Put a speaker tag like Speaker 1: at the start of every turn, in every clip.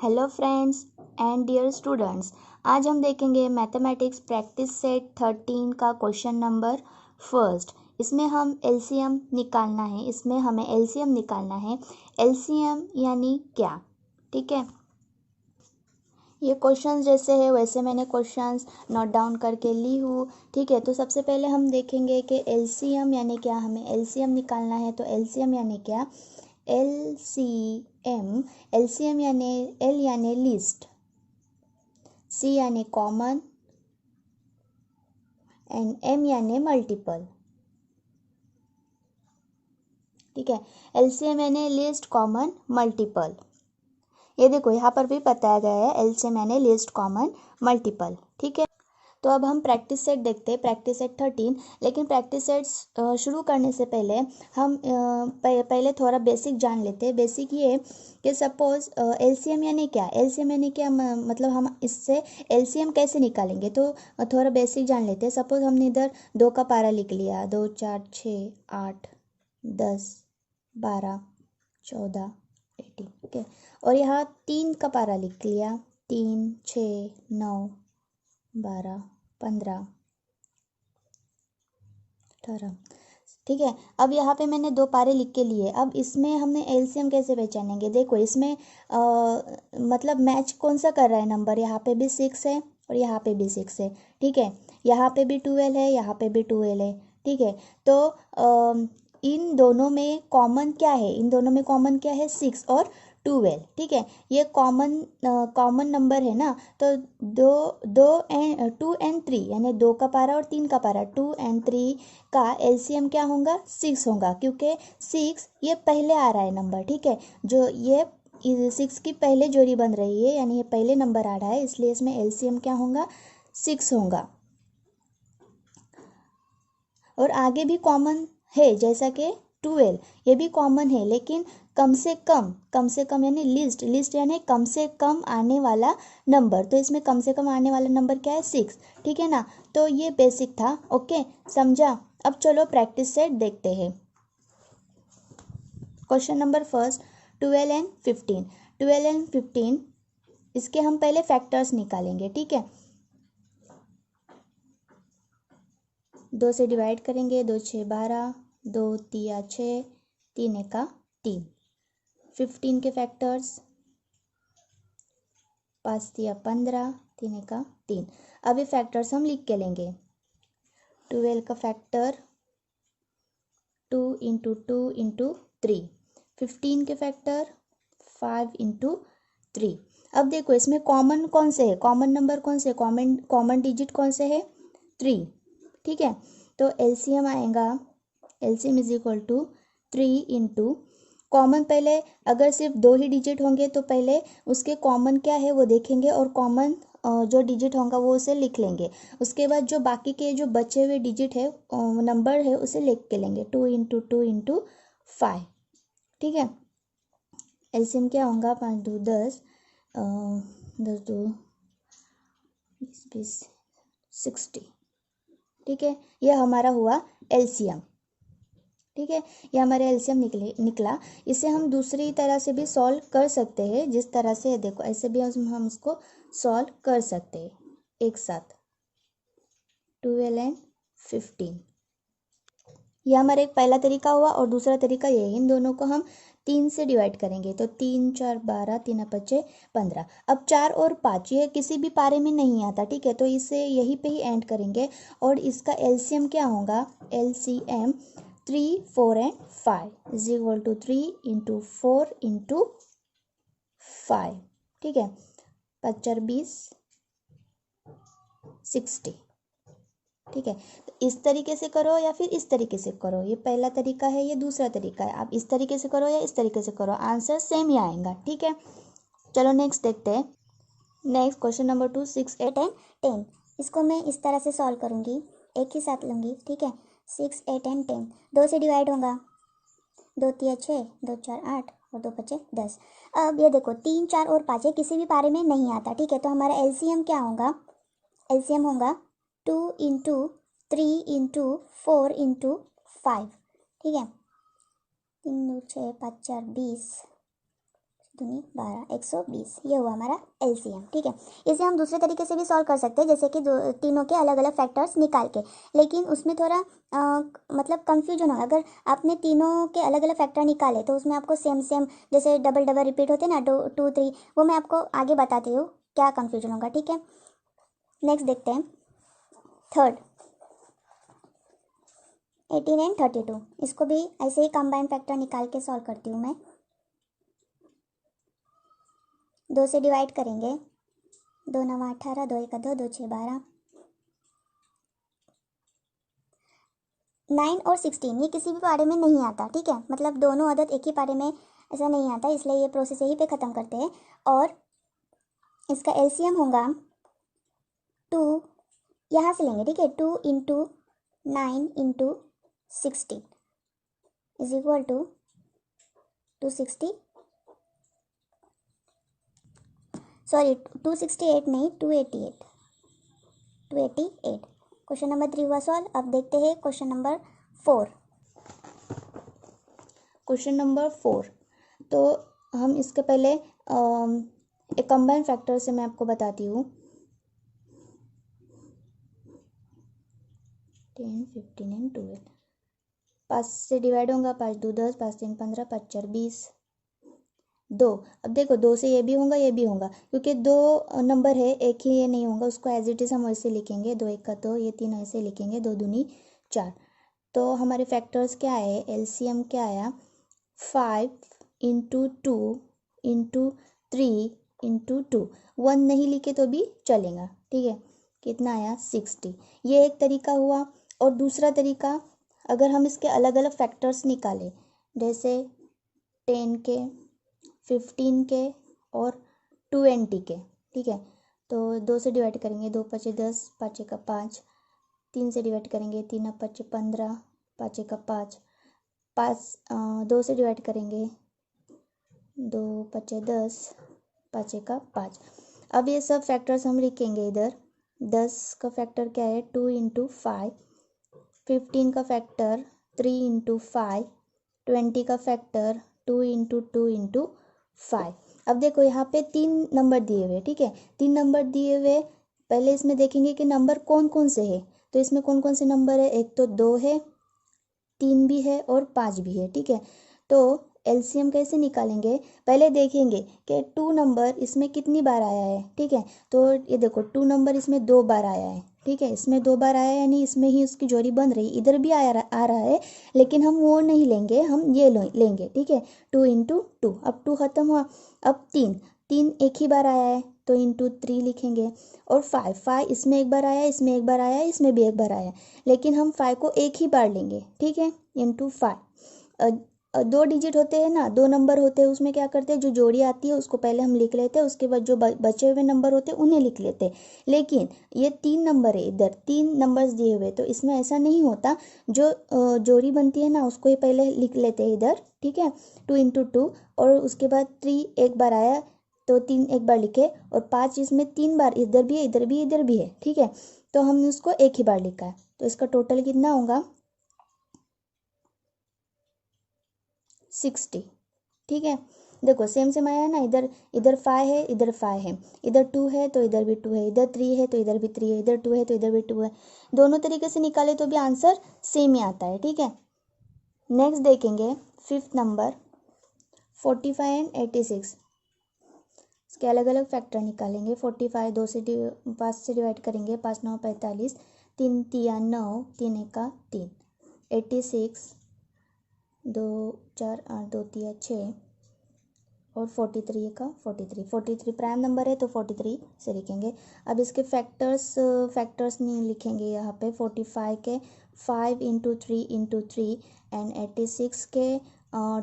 Speaker 1: Hello friends and dear students, आज हम देखेंगे मैथमेटिक्स प्रैक्टिस सेट 13 का क्वेश्चन नंबर फर्स्ट। इसमें हम एलसीएम निकालना है। एलसीएम यानी क्या? ठीक है, ये क्वेश्चंस जैसे है वैसे मैंने क्वेश्चंस नोट डाउन करके ली हूँ। ठीक है, तो सबसे पहले हम देखेंगे कि एलसीएम यानी क्या। हमें एलसीएम निकालना है, तो एलसीएम यानी क्या? एलसीएम यानी एल यानी लिस्ट, सी यानी कॉमन एंड एम यानी मल्टीपल। ठीक है, एलसीएम यानी लिस्ट, कॉमन, मल्टीपल। ये देखो यहाँ पर भी बताया गया है एलसीएम यानी लिस्ट, कॉमन, मल्टीपल। ठीक है, तो अब हम प्रैक्टिस सेट देखते हैं, प्रैक्टिस सेट 13। लेकिन प्रैक्टिस सेट्स शुरू करने से पहले हम पहले थोड़ा बेसिक जान लेते हैं। बेसिक ये कि सपोज एलसीएम यानी क्या। एलसीएम यानी क्या मतलब हम इससे एलसीएम कैसे निकालेंगे, तो थोड़ा बेसिक जान लेते हैं। सपोज हमने इधर 2 का पारा लिख लिया, 2 4 6 8 10 12 14 18। ठीक है, और यहाँ 3 का पारा लिख लिया, 3 6 9 12 15 18। ठीक है, अब यहाँ पे मैंने 2 पारे लिख के लिए। अब इसमें हमने एलसीएम कैसे पहचानेंगे? देखो इसमें मतलब मैच कौन सा कर रहा है नंबर। यहाँ पे भी 6 है और यहाँ पे भी 6 है। ठीक है, यहाँ पे भी 12 है, यहाँ पे भी 12 है। ठीक है, तो इन दोनों में कॉमन क्या है? इन दोनों में कॉमन क्या है? 6 और 12। ठीक है, ये कॉमन नंबर है ना। तो दो दो एंड 2 एंड 3 यानी 2 का पारा और 3 का पारा, 2 एंड 3 का एलसीएम क्या होगा? 6 होगा, क्योंकि 6 ये पहले आ रहा है नंबर। ठीक है, जो ये 6 की पहले जोड़ी बन रही है, यानी ये पहले नंबर आ रहा है, इसलिए इसमें एलसीएम क्या होगा? 6 होगा। और आगे भी कॉमन है, जैसा कि 12 ये भी कॉमन है, लेकिन कम से कम यानी लिस्ट यानी कम से कम आने वाला नंबर। तो इसमें कम से कम आने वाला नंबर क्या है? 6। ठीक है ना, तो ये बेसिक था। ओके, समझा? अब चलो प्रैक्टिस सेट देखते हैं। Question number first, 12 and 15। 12 and 15 इसके हम पहले फैक्टर्स निकालेंगे। ठीक है, 2 से डिवाइड करेंगे, 2 6 12, 2 तिया 6, 3 एका 3। 15 के फैक्टर्स, 5 तिया 15, 3 एका 3। अब ये फैक्टर्स हम लिख के लेंगे। 12 का फैक्टर 2 इंटू 2 इंटू 3। 15 के फैक्टर 5 इंटू 3। अब देखो इसमें कॉमन कौन से है? कॉमन नंबर कौन से? कॉमन डिजिट कौन से है? 3। ठीक है, तो एलसीएम आएगा, LCM is equal to 3 into common. पहले अगर सिर्फ 2 ही डिजिट होंगे तो पहले उसके कॉमन क्या है वो देखेंगे, और कॉमन जो डिजिट होगा वो उसे लिख लेंगे। उसके बाद जो बाकी के जो बचे हुए डिजिट है, नंबर है, उसे लिख के लेंगे, 2 इंटू 2 इंटू 5। ठीक है, एलसीएम क्या होगा? 5 2 10, 10 2 20 60। ठीक है, यह हमारा हुआ एलसीएम। ठीक है, ये हमारे एलसीएम निकला। इसे हम दूसरी तरह से भी सॉल्व कर सकते हैं, जिस तरह से देखो ऐसे भी हम इसको सॉल्व कर सकते हैं एक साथ। 12 एंड 15 यह हमारा एक पहला तरीका हुआ, और दूसरा तरीका ये है, इन दोनों को हम 3 से डिवाइड करेंगे, तो 3 4 12, 3 5 15। अब 4 और 5 ये किसी भी पारे में नहीं आता। ठीक है, तो इसे यहीं पे ही एंड करेंगे, और इसका एलसीएम क्या होगा? LCM 3 4 and 5 is equal to 3 into 4 into 5। ठीक है, 5 4 20 60। ठीक है, तो इस तरीके से करो या फिर इस तरीके से करो, ये पहला तरीका है, ये दूसरा तरीका है। आप इस तरीके से करो या इस तरीके से करो, आंसर सेम ही आएगा। ठीक है, चलो नेक्स्ट देखते हैं। Next question number 2, 6 8 and 10।
Speaker 2: इसको मैं इस तरह से सॉल्व करूँगी, एक ही साथ लूँगी। ठीक है, 6 8 एंड 10 2 से डिवाइड होगा, 2 तिया 6, 2 4 8 और 2 5 10। अब ये देखो 3 4 और 5 किसी भी पारे में नहीं आता। ठीक है, तो हमारा एलसीएम क्या होगा? एलसीएम होगा 2 इंटू 3 इंटू 4 इंटू 5। ठीक है, 3 2 6 5 4 20 दूनी 12, 120, ये हुआ हमारा एलसीएम। ठीक है, इसे हम दूसरे तरीके से भी सॉल्व कर सकते हैं, जैसे कि तीनों के अलग अलग फैक्टर्स निकाल के, लेकिन उसमें थोड़ा मतलब कंफ्यूजन होगा। अगर आपने तीनों के अलग अलग फैक्टर निकाले तो उसमें आपको सेम सेम जैसे डबल डबल रिपीट होते हैं ना, 2 2 3, वो मैं आपको आगे बताती हूँ क्या कंफ्यूजन होगा। ठीक है, नेक्स्ट देखते हैं थर्ड, 18 एंड 32। इसको भी ऐसे ही कंबाइंड फैक्टर निकाल के सॉल्व करती हूँ मैं। 2 से डिवाइड करेंगे, 2 9 18, 2 1 2, 2 6 12, 9 और 16 ये किसी भी पारे में नहीं आता। ठीक है, मतलब दोनों अदद एक ही पारे में ऐसा नहीं आता, इसलिए ये प्रोसेस यहीं पे ख़त्म करते हैं। और इसका एलसीएम होगा 2, यहाँ से लेंगे। ठीक है, 2 into 9 into 16 is equal to 260, sorry 268 नहीं, 288, 288। क्वेश्चन नंबर 3 हुआ सॉल्व। अब देखते हैं क्वेश्चन नंबर 4।
Speaker 1: क्वेश्चन नंबर 4, तो हम इसके पहले एक कंबाइंड फैक्टर से मैं आपको बताती हूँ। 10 15 एंड 12, 5 से डिवाइड होगा, 5 2 10, 5 3 15, 5 4 20, 2। अब देखो 2 से ये भी होगा ये भी होगा, क्योंकि दो नंबर है, एक ही ये नहीं होगा, उसको एज इट इज़ हम वैसे लिखेंगे, 2 1 2, ये 3 ऐसे लिखेंगे, 2 दूनी 4। तो हमारे फैक्टर्स क्या आए, एलसीएम क्या आया, 5 इंटू 2 इंटू 3 इंटू 2। 1 नहीं लिखे तो भी चलेगा। ठीक है, कितना आया 60। ये एक तरीका हुआ। और दूसरा तरीका, अगर हम इसके अलग अलग फैक्टर्स निकालें, जैसे 10 के, 15 के और 20 के। ठीक है, तो 2 से डिवाइड करेंगे, 2 5 10, 5 का 5। 3 से डिवाइड करेंगे, 3 5 15, 5 का 5। 2 से डिवाइड करेंगे, 2 5 10, 5 का 5। अब ये सब फैक्टर्स हम लिखेंगे इधर। 10 का फैक्टर क्या है, 2 इंटू 5। 15 का फैक्टर 3 इंटू 5। 20 का फैक्टर 2 इंटू 2 इंटू 5। अब देखो यहाँ पे 3 नंबर दिए हुए। ठीक है, 3 नंबर दिए हुए, पहले इसमें देखेंगे कि नंबर कौन कौन से है। तो इसमें कौन कौन से नंबर है, एक तो 2 है, 3 भी है और 5 भी है। ठीक है, तो एलसीएम कैसे निकालेंगे, पहले देखेंगे कि 2 नंबर इसमें कितनी बार आया है। ठीक है, तो ये देखो 2 नंबर इसमें 2 बार आया है। ठीक है, इसमें 2 बार आया है, यानी इसमें ही उसकी जोड़ी बन रही, इधर भी आ रहा है, लेकिन हम वो नहीं लेंगे, हम ये लेंगे। ठीक है, 2 इंटू 2, अब 2 खत्म हुआ। अब 3 3 एक ही बार आया है, तो इंटू 3 लिखेंगे। और 5 5 इसमें एक बार आया, इसमें एक बार आया, इसमें भी एक बार आया, लेकिन हम 5 को एक ही बार लेंगे। ठीक है, इंटू 5। 2 डिजिट होते हैं ना, 2 नंबर होते हैं, उसमें क्या करते हैं, जो जोड़ी आती है उसको पहले हम लिख लेते हैं, उसके बाद जो बचे हुए नंबर होते हैं उन्हें लिख लेते हैं। लेकिन ये 3 नंबर है, इधर 3 नंबर्स दिए हुए, तो इसमें ऐसा नहीं होता। जो जोड़ी बनती है ना, उसको ही पहले लिख लेते हैं इधर। ठीक है, 2 इंटू 2, और उसके बाद 3 एक बार आया तो 3 एक बार लिखे, और 5 इसमें 3 बार, इधर भी है, इधर भी, इधर भी है। ठीक है, तो हमने उसको एक ही बार लिखा है, तो इसका टोटल कितना होगा, 60। ठीक है, देखो सेम सेम आया ना, इधर इधर 5 है, इधर 5 है, इधर 2 है तो इधर भी 2 है, इधर 3 है तो इधर भी 3 है, इधर 2 है तो इधर भी 2 है। दोनों तरीके से निकाले तो भी आंसर सेम ही आता है। ठीक है, नेक्स्ट देखेंगे 5th नंबर, 45 एंड 86। इसके अलग अलग फैक्टर निकालेंगे। 45 5 से डिवाइड करेंगे, 5 9 45, 3 तिया 9, 3 एका 3। 86 2 4 8, 2 तिया 6, और 43 का 43 प्राइम नंबर है तो 43 से लिखेंगे। अब इसके फैक्टर्स नहीं लिखेंगे यहाँ पे। 45 के 5 इंटू 3 इंटू 3, एंड 86 के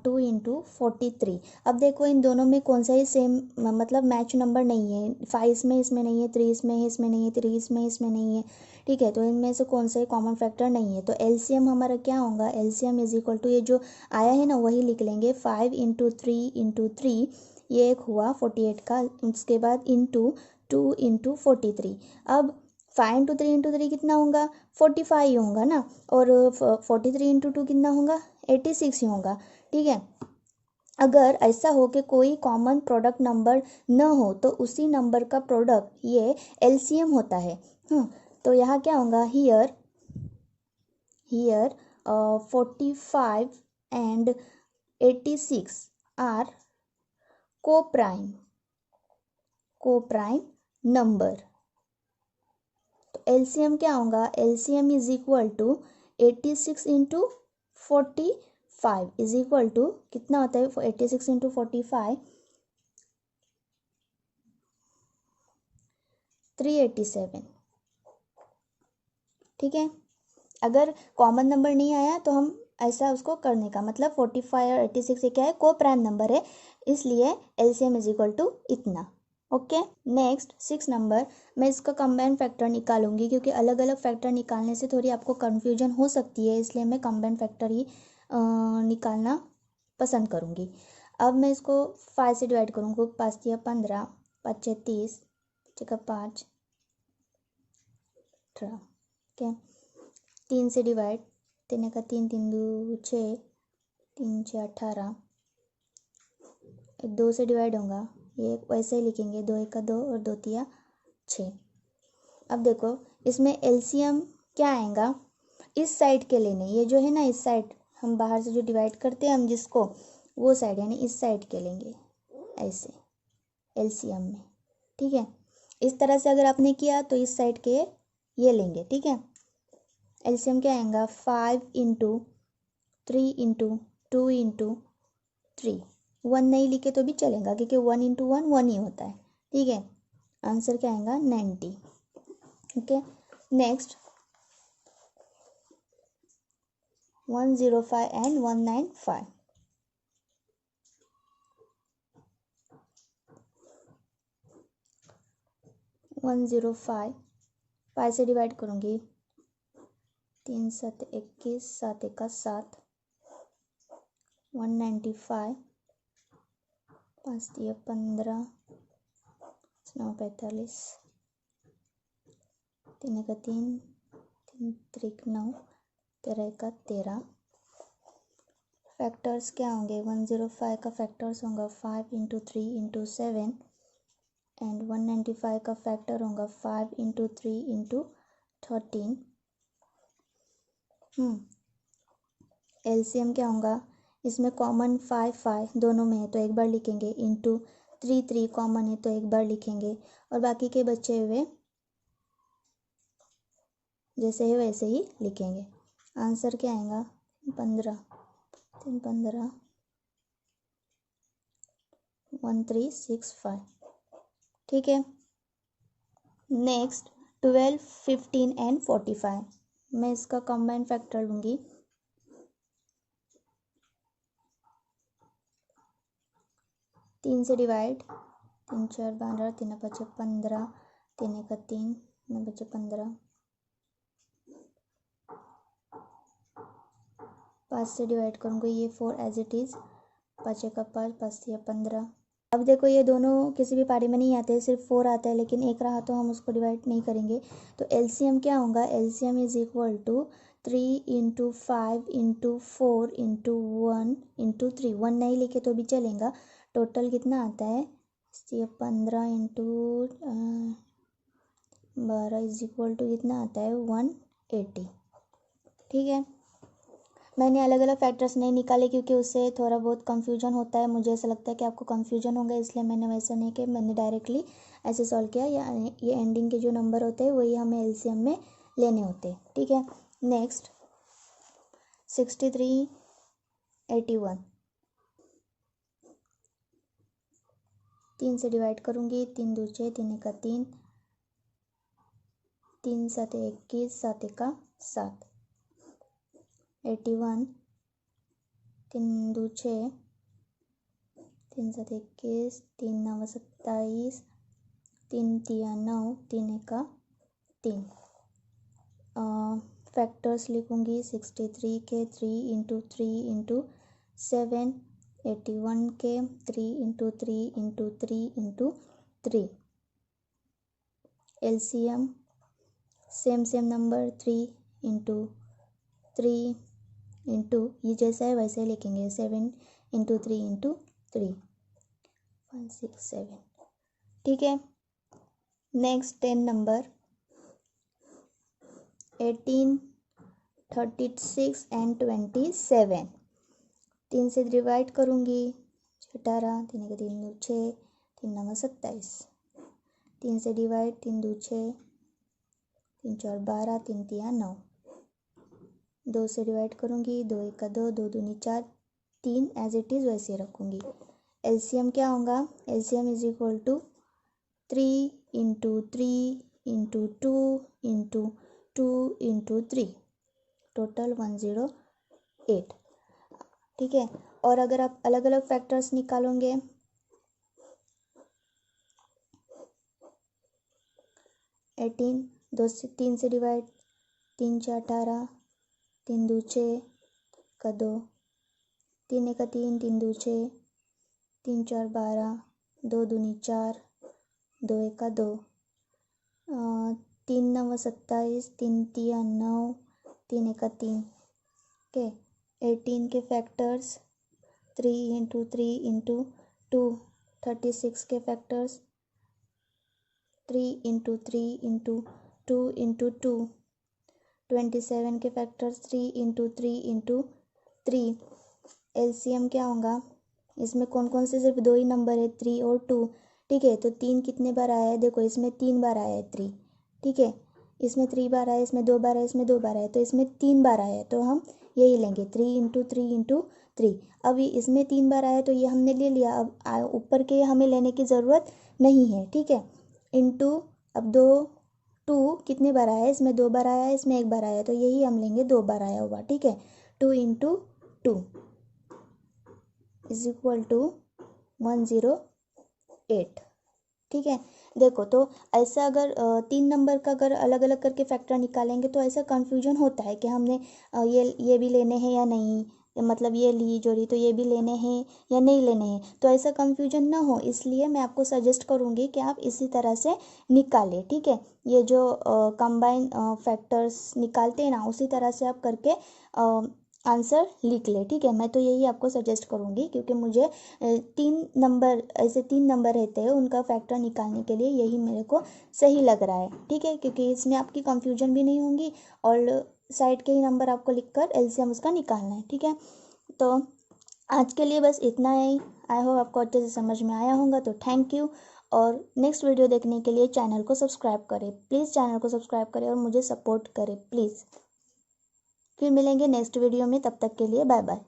Speaker 1: 2 इंटू 43। अब देखो इन दोनों में कौन सा ही सेम मतलब मैच नंबर नहीं है। 5 इसमें नहीं है, 3 इसमें नहीं है, 3 इसमें नहीं है। ठीक है, तो इनमें से कौन सा ही कॉमन फैक्टर नहीं है, तो एलसीएम हमारा क्या होगा, एलसीएम इज इक्वल टू ये जो आया है ना वही लिख लेंगे। 5 इंटू 3 इंटू 3, ये एक हुआ 48 का, उसके बाद इंटू 2 इंटू 43। अब 5 इंटू 3 इंटू 3 कितना होगा, 45 ही होगा ना, और 43 इंटू 2 कितना होगा, 86 ही होगा। ठीक है, अगर ऐसा हो कि कोई कॉमन प्रोडक्ट नंबर न हो तो उसी नंबर का प्रोडक्ट ये एलसीएम होता है। तो यहाँ क्या होगा, here 45 and 86 are coprime number. तो एलसीएम क्या होगा, LCM is equal to 86 into 45 is equal to कितना होता है, 86 इंटू 45 387। ठीक है, अगर कॉमन नंबर नहीं आया तो हम ऐसा उसको करने का मतलब 45 और 86 ये क्या है, को प्राइम नंबर है, इसलिए एलसीएम इज इक्वल टू इतना। ओके, नेक्स्ट 6 नंबर, मैं इसका कंबाइंड फैक्टर निकालूंगी क्योंकि अलग अलग फैक्टर निकालने से थोड़ी आपको कन्फ्यूजन हो सकती है, इसलिए मैं कंबाइंड फैक्टर ही निकालना पसंद करूँगी। अब मैं इसको 5 से डिवाइड करूँगी, 5 या 15, 5 30, 5 18। ओके, 3 से डिवाइड, 3 का 3, 3 2 6, 3 6 18, 2 से डिवाइड होगा, ये वैसे ही लिखेंगे, 2 1 का 2 और 2 3 6। अब देखो इसमें एलसीएम क्या आएगा, इस साइड के लेने, ये जो है ना इस साइड, हम बाहर से जो डिवाइड करते हैं हम जिसको, वो साइड यानी इस साइड के लेंगे ऐसे एलसीएम में। ठीक है, इस तरह से अगर आपने किया तो इस साइड के ये लेंगे। ठीक है, एलसीएम क्या आएगा, 5 इंटू 3 इंटू 2 इंटू 3, 1 नहीं लिखे तो भी चलेगा क्योंकि 1 इंटू 1 1 ही होता है। ठीक है, आंसर क्या आएगा 90। Okay, next 105 and 195। 105 5 से डिवाइड करूँगी, 3 7 21, 7 1 7, 195, 5 3 15, 9 45, 3 1 3, 3 3 9, 13 1 13। फैक्टर्स क्या होंगे, 105 का फैक्टर्स होगा 5 इंटू 3 इंटू 7 एंड 195 का फैक्टर होगा 5 इंटू 3 इंटू 13। एलसीएम क्या होगा, इसमें कॉमन 5 5 दोनों में है तो एक बार लिखेंगे, इंटू 3 3 कॉमन है तो एक बार लिखेंगे, और बाकी के बचे हुए जैसे है वैसे ही लिखेंगे। आंसर क्या आएगा 15, 3 15, 1365। ठीक है, नेक्स्ट 12 15 एंड 45, मैं इसका कंबाइंड फैक्टर लूँगी। 3 से डिवाइड, 3 4 12, 3 5 15, 3 1 3, 9 5 15, 5 से डिवाइड करूँगी, ये 4 एज इट इज़, 5 1 5, 5 3 15। अब देखो ये दोनों किसी भी पारी में नहीं आते, सिर्फ 4 आता है, लेकिन एक रहा तो हम उसको डिवाइड नहीं करेंगे। तो एलसीएम क्या होगा, LCM is equal to 3 into 5 into 4 into 1 into 3, 1 नहीं लिखे तो भी चलेगा। टोटल कितना आता है, 15 इंटू 12 इज इक्वल टू कितना आता है 180। ठीक है, मैंने अलग अलग फैक्टर्स नहीं निकाले क्योंकि उससे थोड़ा बहुत कंफ्यूजन होता है, मुझे ऐसा लगता है कि आपको कंफ्यूजन होगा, इसलिए मैंने वैसा नहीं किया, मैंने डायरेक्टली ऐसे सॉल्व किया। ये एंडिंग के जो नंबर होते हैं वही हमें एलसीएम में लेने होते हैं। ठीक है, नेक्स्ट 63 81, 3 से डिवाइड करूँगी, 3 2 6, 3 1 3, 3 7 21, 7 1 7, 81, 3 2 6, 3 7 21, 3 9 27, 3 3 9, 3 1 3। फैक्टर्स लिखूँगी, 63 के 3 इंटू 3 इंटू 7, 81 के 3 into 3 into 3 into 3। LCM same number 3 into 3 into ये जैसा है वैसे ही लिखेंगे, 7 इंटू 3 इंटू 3 1 6 7। ठीक है, नेक्स्ट 10 नंबर 18 36 एंड 27। 3 से डिवाइड करूँगी, 18, 3 का 3 दूनी 6, 3 9 27। 3 से डिवाइड, 3 2 6, 3 4 12, 3 3 9। 2 से डिवाइड करूँगी, 2 1 का 2, 2 दूनी 4, 3 एज इट इज़ वैसे रखूँगी। एलसीएम क्या होगा, LCM is equal to 3 into 3 into 2 into 2 into 3, total 108। ठीक है, और अगर आप अलग अलग फैक्टर्स निकालोगे, 18 2 से 3 से डिवाइड, 3 4 18, 3 2 6 का 2, 3 1 का 3, 3 2 6, 3 4 12, 2 दूनी 4, 2 1 का 2, 3 9 27, 3 3 9, 3 1 का 3। ओके, 18 के फैक्टर्स 3 इंटू 3 इंटू 2, 36 के फैक्टर्स 3 इंटू 3 इंटू 2 इंटू 2, 27 के फैक्टर्स 3 इंटू 3 इंटू 3। एलसीएम क्या होगा, इसमें कौन कौन से सिर्फ 2 ही नंबर है, 3 और 2। ठीक है, तो 3 कितने बार आया है, देखो इसमें 3 बार आया है 3। ठीक है, इसमें 3 बार आया, इसमें 2 बार आया, इसमें 2 बार आया, तो इसमें 3 बार आया है, तो हम यही लेंगे 3 इंटू 3 इंटू 3। अब इसमें 3 बार आया तो ये हमने ले लिया, अब ऊपर के हमें लेने की ज़रूरत नहीं है। ठीक है, इंटू अब 2 कितने बार आया है, इसमें 2 बार आया है, इसमें 1 बार आया, तो यही हम लेंगे 2 बार आया हुआ। ठीक है, 2 इंटू 2 इज इक्वल टू 108। ठीक है, देखो तो ऐसा अगर 3 नंबर का अगर अलग अलग करके फैक्टर निकालेंगे तो ऐसा कन्फ्यूजन होता है कि हमने ये भी लेने हैं या नहीं, मतलब ये ली जोड़ी तो ये भी लेने हैं या नहीं लेने हैं, तो ऐसा कन्फ्यूजन ना हो इसलिए मैं आपको सजेस्ट करूँगी कि आप इसी तरह से निकालें। ठीक है, ये जो कंबाइन फैक्टर्स निकालते हैं ना, उसी तरह से आप करके आंसर लिख ले। ठीक है, मैं तो यही आपको सजेस्ट करूँगी क्योंकि मुझे 3 नंबर ऐसे 3 नंबर रहते हैं, उनका फैक्टर निकालने के लिए यही मेरे को सही लग रहा है। ठीक है, क्योंकि इसमें आपकी कंफ्यूजन भी नहीं होंगी और साइड के ही नंबर आपको लिखकर एलसीएम उसका निकालना है। ठीक है, तो आज के लिए बस इतना ही। आई होप आपको अच्छे से समझ में आया होगा, तो थैंक यू। और नेक्स्ट वीडियो देखने के लिए चैनल को सब्सक्राइब करें प्लीज़, चैनल को सब्सक्राइब करें और मुझे सपोर्ट करें प्लीज़। फिर मिलेंगे नेक्स्ट वीडियो में, तब तक के लिए बाय बाय।